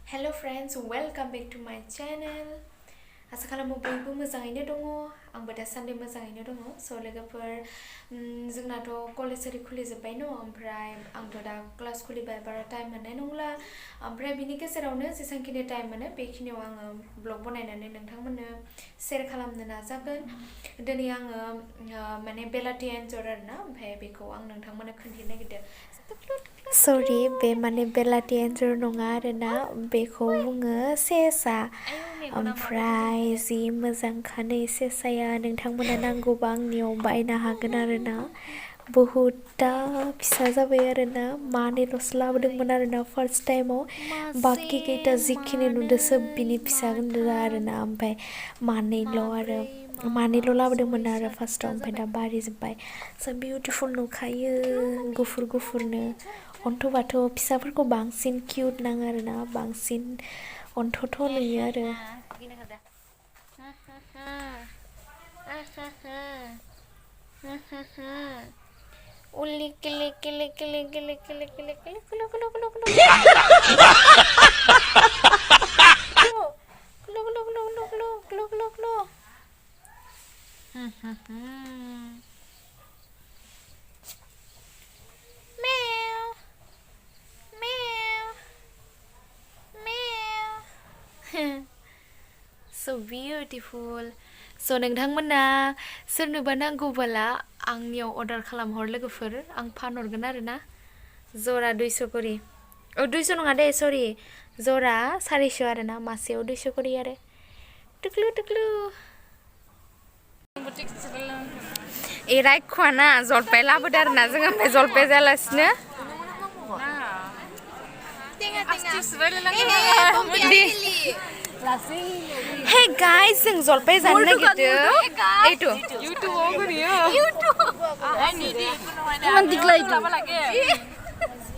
Hello friends, welcome back to my channel. आसा खालामो बयबो मोजाङैनो दङ आंबो दासान्दि मोजाङैनो दङ स' लोगोफोर जोंनाथ' कलेज आरि खुलिजोब्बाय न ओमफ्राय आंथ' दा क्लास खुलिबाय बारा टाइम मोननाय नंला ओमफ्राय बिनि गेजेरावनो जेसांखिनि टाइम मोनो बेखिनियाव आङो ब्लग बनायनानै नोंथांमोननो शेयार खालामनो नाजागोन दिनै आङो माने बेलाथि एन्जर आरोना ओमफ्राय बेखौ आं नोंथांमोननो खोन्थिनो नागिरदों सरि बे माने बेलाथि एन्जर नङा आरोना बेखौ बुङो सेसा ओमफ्राय जि मोजांखा नै सेसाया नोंथांमोना नांगौबा आंनियाव बायनो हागोन आरोना बहुतटा फिसा जाबाय आरोना मानैल'सो लाबोदोंमोन आरोना फार्स्ट टाइमाव बाखि गैटा जिखिनि नुदों सोब बिनि फिसा गोजा आरोना ओमफ्राय मानैल' लाबोदोंमोन आरो फार्स्टआव ओमफ्राय दा बारिजोब्बाय स' बिउटिफुल नुखायो गुफुर गुफुरनो अन्थ'बाथ' फिसाफोरखौ बांसिन किउट नाङो आरोना बांसिन अन्थ'थ' नुयो आरो उल्लि किलि किलि किलि किलि किलि किलि किलि कुलु कुलु कुलु कुलु So beautiful. So नोंथांमोना सोरनोबा नांगौबोला आंनियाव अर्डार खालामहर लोगोफोर आं फानहरगोन आरोना जरा 200 करि 200 नङा दे सरि जरा 400 आरोना मासेयाव 200 करि आरो टुकलु टुकलु ए रायखुवाना जलपाय लाबोदो आरोना जों ओमफ्राय जलपाय जालासिनो Hey guys, जों जलपाय जानो नागिरदों एटु इउट्युबाव होयो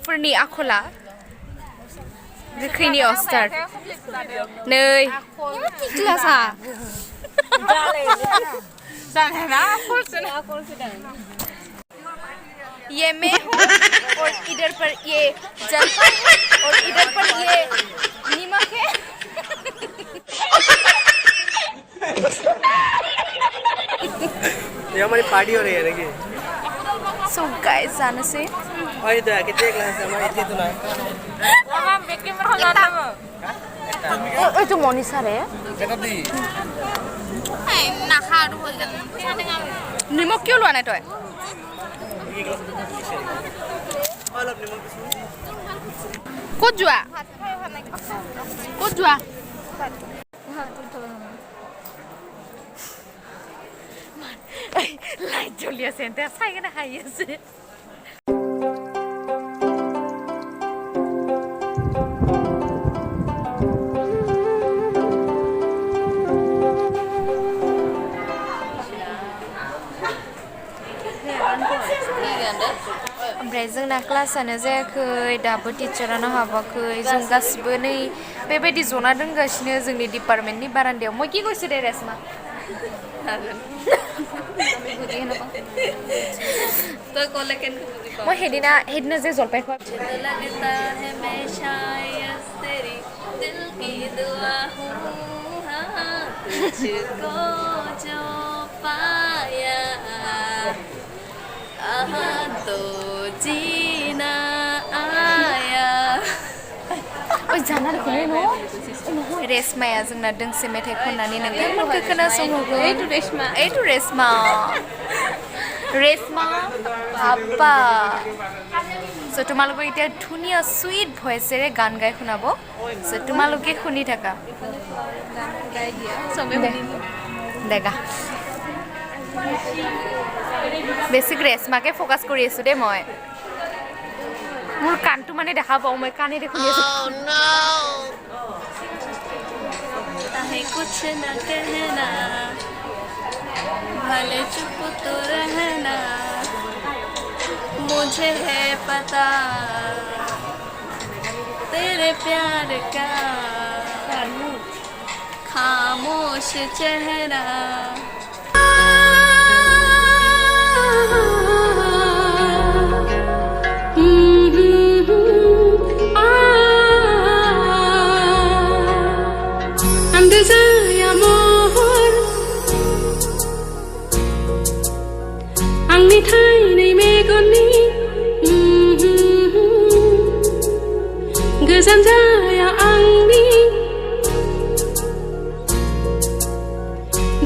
फोरनि आखला गोखैनि अस्टार नै क्लासा ये मैं हूँ और इधर पर ये जलपाई है और इधर पर ये नीमक है ये हमारी पार्टी हो रही है देखिए So guys जाने से और इधर कितने क्लास है हमारे इतने तो ना ओ तो मोनिसा रे कब दी ना खा दो नीमक क्यों लवाना तो all of them को जुआ लाइट जलिया सेंटे साइगोना हायोसो ओमफ्राय जोंना क्लासआनो जायाखै दाबो टिचारानो हाबाखै जों गासिबो नै बेबायदि जना दोंगासिनो जोंनि डिपार्टमेन्टनि बारान्दायाव মই কি কৈছো দে रेसमा तो कॉल केन মই হেদিনা যে জলপাই খোৱা लगता है मैं शायद तेरी दिल की दुआ हूँ हाँ तुझको जो पाया तो जीना आया ओइ जाना खने न रेसमाया जोंना दोंसे मेथाइ खननानै नोंथांमोनखौ खोनासंहोगोन এইটো ৰেশমা আপা সো তোমালোকে এতিয়া ধুনীয়া সুইট ভয়েসেৰে গান গাই শুনাব সো তোমালোকে শুনি থাকা দেখা বেছিক ৰেশমাকে ফোকাস কৰি আছো দে মই মোৰ কানটো মানে দেখা পাও মই কানেৰে শুনি আছো है कुछ न कहना भले चुप तो रहना मुझे है पता तेरे प्यार का खामोश चेहरा sanjaya angni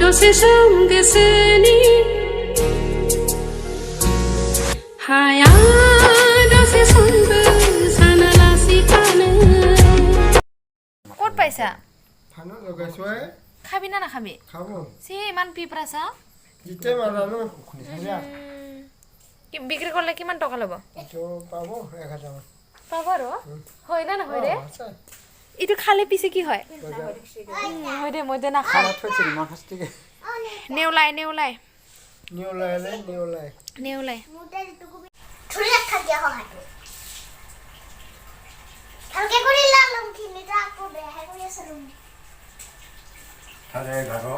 dose samge seni haya dose samge sanala sikane ক'ত পাইছা ফানো লগাইছোৱে খাবি না নাখাবি খাব চি ইমান পিপৰাছা জিতে মাৰানো বিক্ৰী কৰিলে কিমান টকা ল'ব এইটো পাব 1000 মান পাব আৰু হয় না নহয় ৰে আছে এইটো খালে পিছে কি হয় হয় দে মই দে নাখাওঁ খালা থৈছিল মাখাস্তিকে নেউলাই নিউলাই ধুলে খাদ্য হয় ভালকে কৰি লালম খিনিটা আকৌ বেয়া কৰি আছে ৰুম আরে গাড়ো